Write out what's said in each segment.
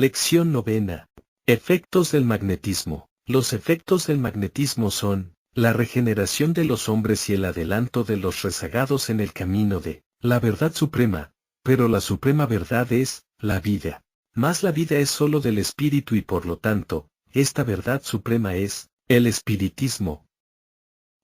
Lección novena. Efectos del magnetismo. Los efectos del magnetismo son la regeneración de los hombres y el adelanto de los rezagados en el camino de la verdad suprema, pero la suprema verdad es la vida. Mas la vida es sólo del espíritu y por lo tanto, esta verdad suprema es el espiritismo.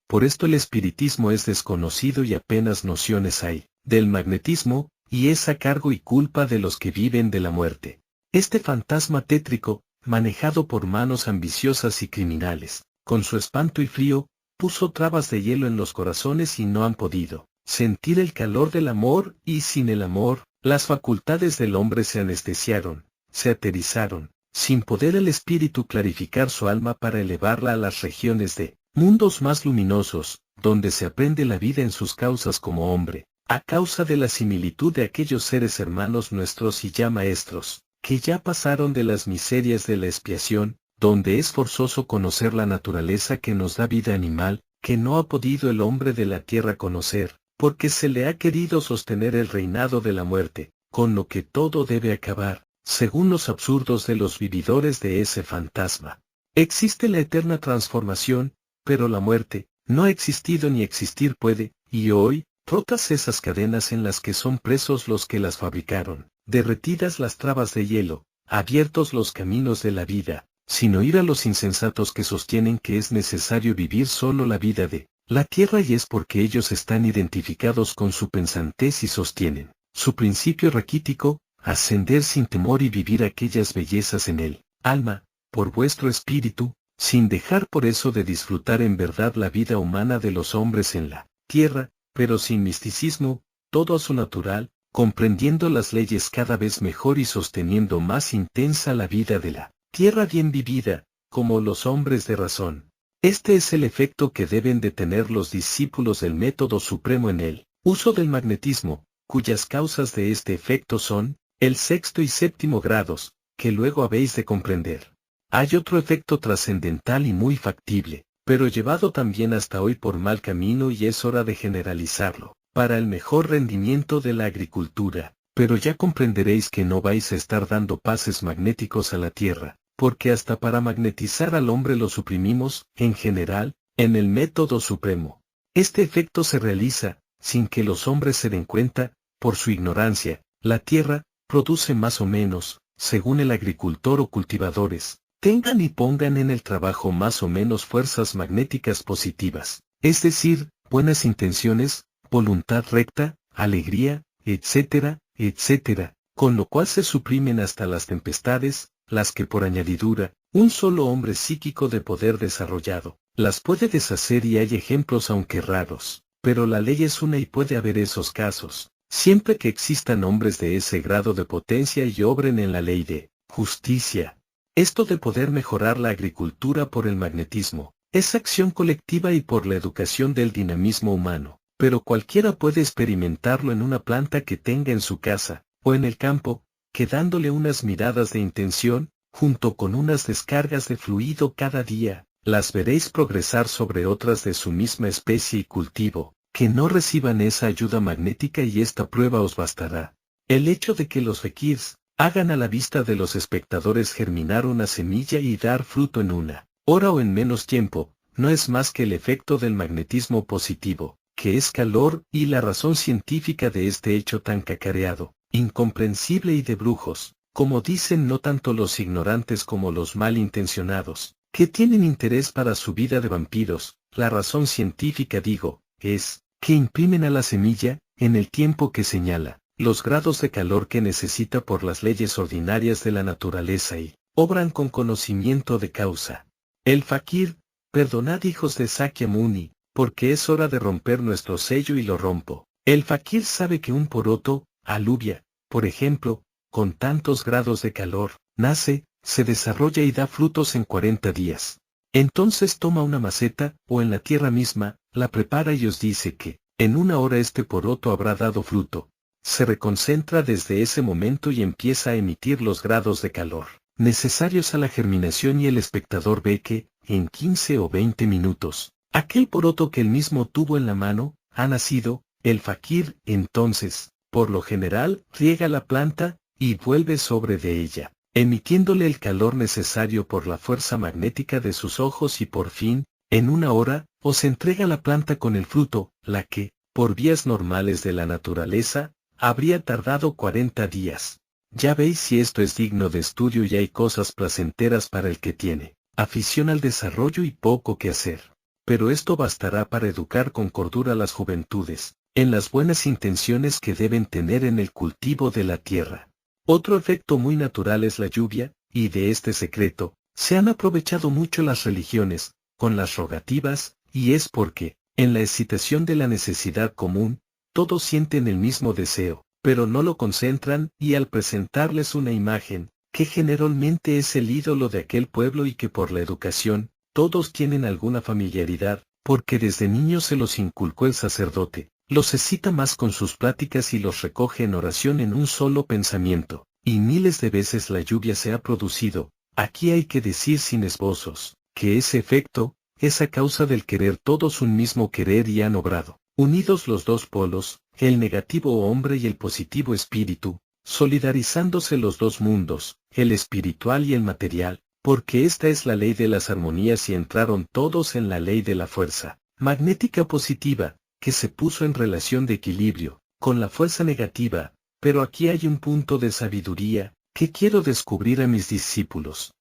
Por esto el espiritismo es desconocido y apenas nociones hay del magnetismo, y es a cargo y culpa de los que viven de la muerte. Este fantasma tétrico, manejado por manos ambiciosas y criminales, con su espanto y frío, puso trabas de hielo en los corazones y no han podido sentir el calor del amor, y sin el amor, las facultades del hombre se anestesiaron, se aterizaron, sin poder el espíritu clarificar su alma para elevarla a las regiones de mundos más luminosos, donde se aprende la vida en sus causas como hombre, a causa de la similitud de aquellos seres hermanos nuestros y ya maestros, que ya pasaron de las miserias de la expiación, donde es forzoso conocer la naturaleza que nos da vida animal, que no ha podido el hombre de la tierra conocer, porque se le ha querido sostener el reinado de la muerte, con lo que todo debe acabar, según los absurdos de los vividores de ese fantasma. Existe la eterna transformación, pero la muerte, no ha existido ni existir puede, y hoy, rotas esas cadenas en las que son presos los que las fabricaron, derretidas las trabas de hielo, abiertos los caminos de la vida, sin oír a los insensatos que sostienen que es necesario vivir solo la vida de la tierra y es porque ellos están identificados con su pensantez y sostienen su principio raquítico, ascender sin temor y vivir aquellas bellezas en el alma, por vuestro espíritu, sin dejar por eso de disfrutar en verdad la vida humana de los hombres en la tierra, pero sin misticismo, todo a su natural, comprendiendo las leyes cada vez mejor y sosteniendo más intensa la vida de la tierra bien vivida, como los hombres de razón. Este es el efecto que deben de tener los discípulos del método supremo en el uso del magnetismo, cuyas causas de este efecto son el sexto y séptimo grados, que luego habéis de comprender. Hay otro efecto trascendental y muy factible, pero llevado también hasta hoy por mal camino y es hora de generalizarlo, para el mejor rendimiento de la agricultura, pero ya comprenderéis que no vais a estar dando pases magnéticos a la Tierra, porque hasta para magnetizar al hombre lo suprimimos, en general, en el método supremo. Este efecto se realiza, sin que los hombres se den cuenta, por su ignorancia. La Tierra produce más o menos, según el agricultor o cultivadores, tengan y pongan en el trabajo más o menos fuerzas magnéticas positivas, es decir, buenas intenciones, voluntad recta, alegría, etcétera, etcétera, con lo cual se suprimen hasta las tempestades, las que por añadidura, un solo hombre psíquico de poder desarrollado, las puede deshacer y hay ejemplos aunque raros, pero la ley es una y puede haber esos casos, siempre que existan hombres de ese grado de potencia y obren en la ley de justicia. Esto de poder mejorar la agricultura por el magnetismo, es acción colectiva y por la educación del dinamismo humano, pero cualquiera puede experimentarlo en una planta que tenga en su casa, o en el campo, que dándole unas miradas de intención, junto con unas descargas de fluido cada día, las veréis progresar sobre otras de su misma especie y cultivo, que no reciban esa ayuda magnética y esta prueba os bastará. El hecho de que los fakirs hagan a la vista de los espectadores germinar una semilla y dar fruto en una hora o en menos tiempo, no es más que el efecto del magnetismo positivo, que es calor y la razón científica de este hecho tan cacareado, incomprensible y de brujos, como dicen no tanto los ignorantes como los malintencionados, que tienen interés para su vida de vampiros. La razón científica digo, es, que imprimen a la semilla, en el tiempo que señala, los grados de calor que necesita por las leyes ordinarias de la naturaleza y obran con conocimiento de causa. El fakir, perdonad hijos de Sakya Muni, porque es hora de romper nuestro sello y lo rompo. El fakir sabe que un poroto, alubia, por ejemplo, con tantos grados de calor, nace, se desarrolla y da frutos en 40 días. Entonces toma una maceta, o en la tierra misma, la prepara y os dice que, en una hora este poroto habrá dado fruto. Se reconcentra desde ese momento y empieza a emitir los grados de calor necesarios a la germinación y el espectador ve que, en 15 o 20 minutos, aquel poroto que él mismo tuvo en la mano, ha nacido. El fakir, entonces, por lo general, riega la planta, y vuelve sobre de ella, emitiéndole el calor necesario por la fuerza magnética de sus ojos y por fin, en una hora, os entrega la planta con el fruto, la que, por vías normales de la naturaleza, habría tardado 40 días. Ya veis si esto es digno de estudio y hay cosas placenteras para el que tiene afición al desarrollo y poco que hacer. Pero esto bastará para educar con cordura a las juventudes, en las buenas intenciones que deben tener en el cultivo de la tierra. Otro efecto muy natural es la lluvia, y de este secreto, se han aprovechado mucho las religiones, con las rogativas, y es porque, en la excitación de la necesidad común, todos sienten el mismo deseo, pero no lo concentran, y al presentarles una imagen, que generalmente es el ídolo de aquel pueblo y que por la educación, todos tienen alguna familiaridad, porque desde niños se los inculcó el sacerdote, los excita más con sus pláticas y los recoge en oración en un solo pensamiento, y miles de veces la lluvia se ha producido, aquí hay que decir sin esbozos, que ese efecto, es a causa del querer todos un mismo querer y han obrado, unidos los dos polos, el negativo hombre y el positivo espíritu, solidarizándose los dos mundos, el espiritual y el material, porque esta es la ley de las armonías y entraron todos en la ley de la fuerza magnética positiva, que se puso en relación de equilibrio, con la fuerza negativa, pero aquí hay un punto de sabiduría, que quiero descubrir a mis discípulos.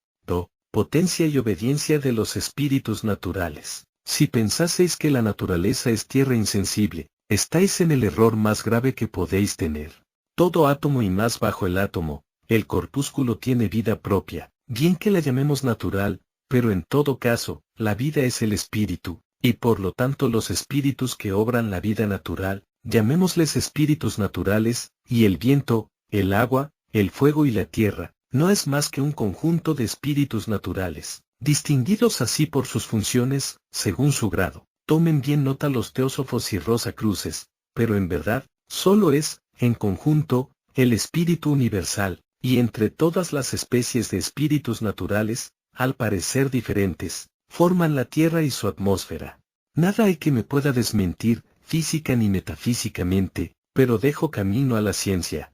Potencia y obediencia de los espíritus naturales. Si pensaseis que la naturaleza es tierra insensible, estáis en el error más grave que podéis tener. Todo átomo y más bajo el átomo, el corpúsculo tiene vida propia, bien que la llamemos natural, pero en todo caso, la vida es el espíritu, y por lo tanto los espíritus que obran la vida natural, llamémosles espíritus naturales, y el viento, el agua, el fuego y la tierra, no es más que un conjunto de espíritus naturales, distinguidos así por sus funciones, según su grado. Tomen bien nota los teósofos y Rosacruces, pero en verdad, solo es, en conjunto, el espíritu universal, y entre todas las especies de espíritus naturales, al parecer diferentes, forman la Tierra y su atmósfera. Nada hay que me pueda desmentir, física ni metafísicamente, pero dejo camino a la ciencia.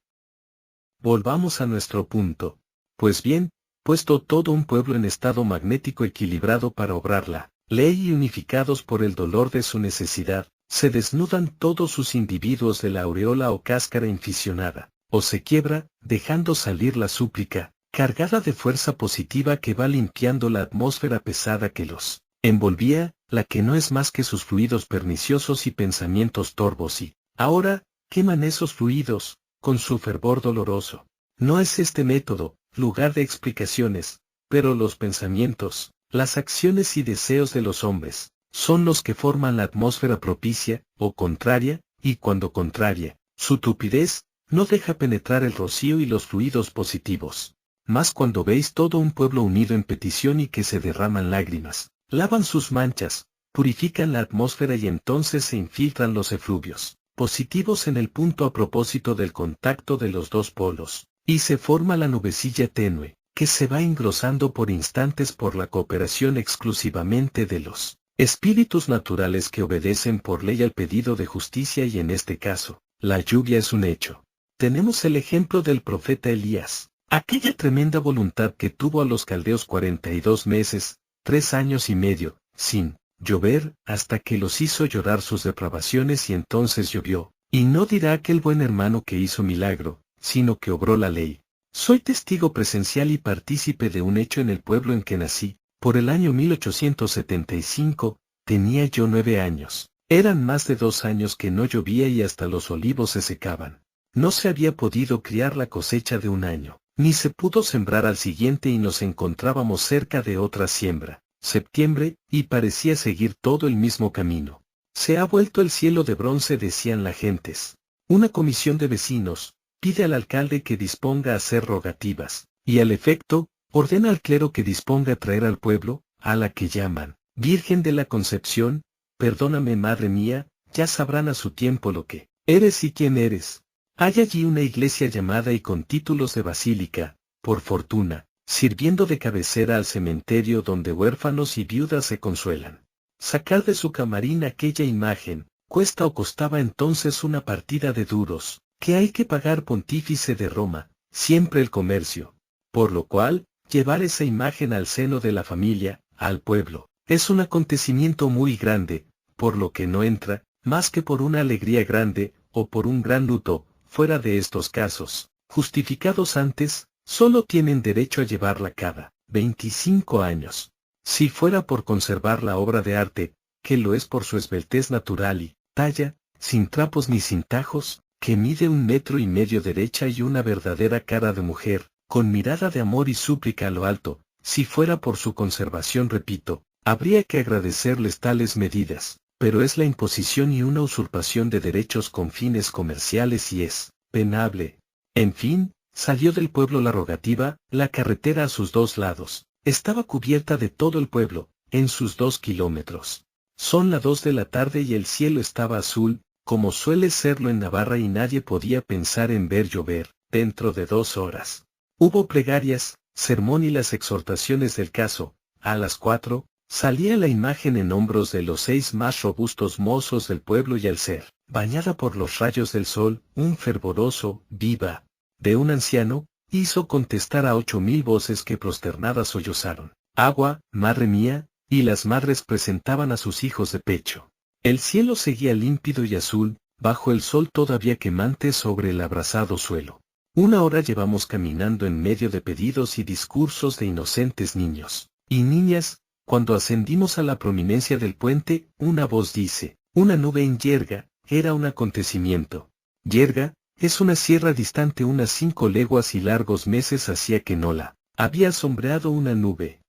Volvamos a nuestro punto. Pues bien, puesto todo un pueblo en estado magnético equilibrado para obrarla, ley y unificados por el dolor de su necesidad, se desnudan todos sus individuos de la aureola o cáscara inficionada, o se quiebra, dejando salir la súplica, cargada de fuerza positiva que va limpiando la atmósfera pesada que los envolvía, la que no es más que sus fluidos perniciosos y pensamientos torvos y, ahora, queman esos fluidos, con su fervor doloroso. No es este método, lugar de explicaciones, pero los pensamientos, las acciones y deseos de los hombres, son los que forman la atmósfera propicia, o contraria, y cuando contraria, su tupidez, no deja penetrar el rocío y los fluidos positivos. Mas cuando veis todo un pueblo unido en petición y que se derraman lágrimas, lavan sus manchas, purifican la atmósfera y entonces se infiltran los efluvios positivos en el punto a propósito del contacto de los dos polos, y se forma la nubecilla tenue, que se va engrosando por instantes por la cooperación exclusivamente de los espíritus naturales que obedecen por ley al pedido de justicia y en este caso, la lluvia es un hecho. Tenemos el ejemplo del profeta Elías, aquella tremenda voluntad que tuvo a los caldeos 42 meses, 3 años y medio, sin llover, hasta que los hizo llorar sus depravaciones y entonces llovió, y no dirá aquel buen hermano que hizo milagro, sino que obró la ley. Soy testigo presencial y partícipe de un hecho en el pueblo en que nací, por el año 1875, tenía yo 9 años. Eran más de 2 años que no llovía y hasta los olivos se secaban. No se había podido criar la cosecha de un año, ni se pudo sembrar al siguiente y nos encontrábamos cerca de otra siembra, septiembre, y parecía seguir todo el mismo camino. Se ha vuelto el cielo de bronce, decían las gentes. Una comisión de vecinos pide al alcalde que disponga a hacer rogativas, y al efecto, ordena al clero que disponga a traer al pueblo, a la que llaman Virgen de la Concepción. Perdóname, madre mía, ya sabrán a su tiempo lo que eres y quién eres. Hay allí una iglesia llamada y con títulos de basílica, por fortuna, sirviendo de cabecera al cementerio donde huérfanos y viudas se consuelan. Sacar de su camarín aquella imagen, cuesta o costaba entonces una partida de duros, que hay que pagar pontífice de Roma, siempre el comercio. por lo cual, llevar esa imagen al seno de la familia, al pueblo, es un acontecimiento muy grande, por lo que no entra, más que por una alegría grande, o por un gran luto, fuera de estos casos, justificados antes, solo tienen derecho a llevarla cada 25 años. Si fuera por conservar la obra de arte, que lo es por su esbeltez natural y talla, sin trapos ni sin tajos, que mide 1,5 metros derecha y una verdadera cara de mujer, con mirada de amor y súplica a lo alto, si fuera por su conservación, repito, habría que agradecerles tales medidas, pero es la imposición y una usurpación de derechos con fines comerciales y es penable. En fin, salió del pueblo la rogativa, la carretera a sus 2 lados, estaba cubierta de todo el pueblo, en sus 2 kilómetros. Son las 2 de la tarde y el cielo estaba azul, como suele serlo en Navarra y nadie podía pensar en ver llover, dentro de 2 horas. Hubo plegarias, sermón y las exhortaciones del caso. A las 4, salía la imagen en hombros de los 6 más robustos mozos del pueblo y al ser, bañada por los rayos del sol, un fervoroso, viva, de un anciano, hizo contestar a 8,000 voces que prosternadas sollozaron. Agua, madre mía, y las madres presentaban a sus hijos de pecho. El cielo seguía límpido y azul, bajo el sol todavía quemante sobre el abrasado suelo. 1 hora llevamos caminando en medio de pedidos y discursos de inocentes niños y niñas. Cuando ascendimos a la prominencia del puente, una voz dice, una nube en Yerga, era un acontecimiento. Yerga es una sierra distante unas 5 leguas y largos meses hacía que no la había sombreado una nube.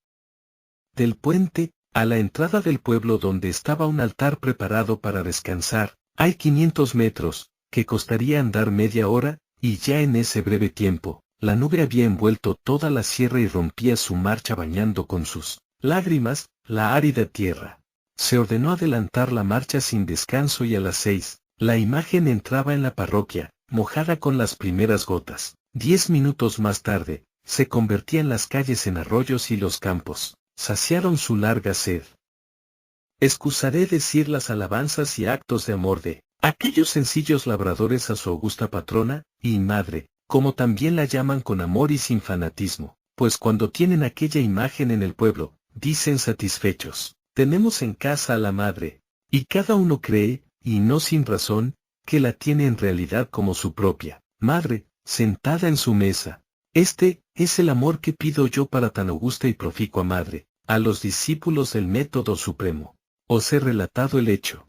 Del puente, a la entrada del pueblo donde estaba un altar preparado para descansar, hay 500 metros, que costaría andar media hora, y ya en ese breve tiempo, la nube había envuelto toda la sierra y rompía su marcha bañando con sus lágrimas la árida tierra. Se ordenó adelantar la marcha sin descanso y a las 6, la imagen entraba en la parroquia, mojada con las primeras gotas. 10 minutos más tarde, se convertían las calles en arroyos y los campos saciaron su larga sed. Excusaré decir las alabanzas y actos de amor de aquellos sencillos labradores a su augusta patrona y madre, como también la llaman con amor y sin fanatismo, pues cuando tienen aquella imagen en el pueblo, dicen satisfechos, tenemos en casa a la madre, y cada uno cree, y no sin razón, que la tiene en realidad como su propia madre, sentada en su mesa. Este es el amor que pido yo para tan augusta y proficua madre, a los discípulos del método supremo. Os he relatado el hecho.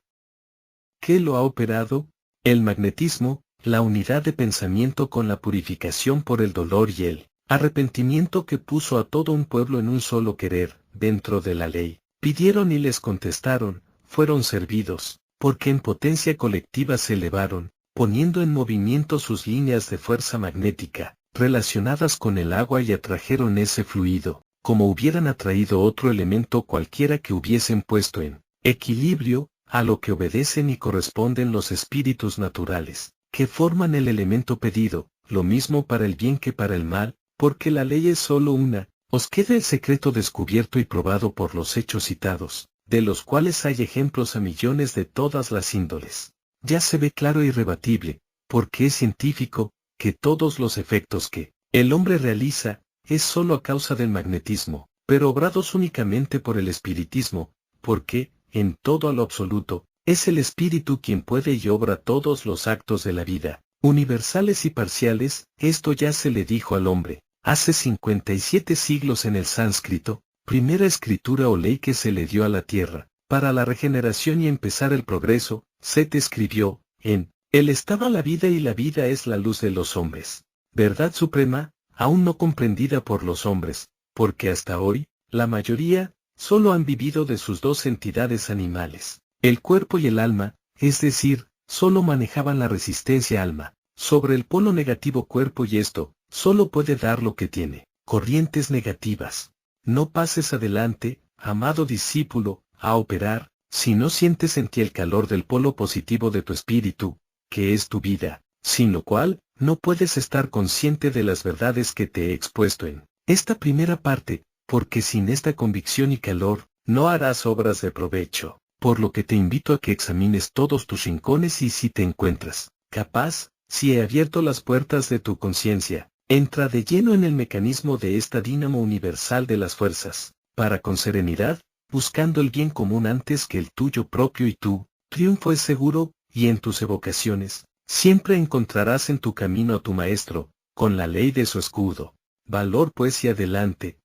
¿Qué lo ha operado? El magnetismo, la unidad de pensamiento con la purificación por el dolor y el arrepentimiento que puso a todo un pueblo en un solo querer, dentro de la ley. Pidieron y les contestaron, fueron servidos, porque en potencia colectiva se elevaron, poniendo en movimiento sus líneas de fuerza magnética, relacionadas con el agua y atrajeron ese fluido, como hubieran atraído otro elemento cualquiera que hubiesen puesto en equilibrio, a lo que obedecen y corresponden los espíritus naturales, que forman el elemento pedido, lo mismo para el bien que para el mal, porque la ley es solo una. Os queda el secreto descubierto y probado por los hechos citados, de los cuales hay ejemplos a millones de todas las índoles. Ya se ve claro e irrebatible, porque es científico, que todos los efectos que el hombre realiza, es solo a causa del magnetismo, pero obrados únicamente por el espiritismo, porque, en todo a lo absoluto, es el espíritu quien puede y obra todos los actos de la vida, universales y parciales. Esto ya se le dijo al hombre, hace 57 siglos en el sánscrito, primera escritura o ley que se le dio a la tierra, para la regeneración y empezar el progreso. Set escribió, en él estaba la vida y la vida es la luz de los hombres. Verdad suprema, aún no comprendida por los hombres, porque hasta hoy, la mayoría, solo han vivido de sus 2 entidades animales, el cuerpo y el alma, es decir, solo manejaban la resistencia alma, sobre el polo negativo cuerpo y esto, solo puede dar lo que tiene, corrientes negativas. No pases adelante, amado discípulo, a operar, si no sientes en ti el calor del polo positivo de tu espíritu, que es tu vida, sin lo cual, no puedes estar consciente de las verdades que te he expuesto en esta primera parte, porque sin esta convicción y calor, no harás obras de provecho, por lo que te invito a que examines todos tus rincones y si te encuentras capaz, si he abierto las puertas de tu conciencia, Entra de lleno en el mecanismo de esta dínamo universal de las fuerzas, para con serenidad, buscando el bien común antes que el tuyo propio y tu triunfo es seguro, y en tus evocaciones, siempre encontrarás en tu camino a tu maestro, con la ley de su escudo. Valor pues y adelante,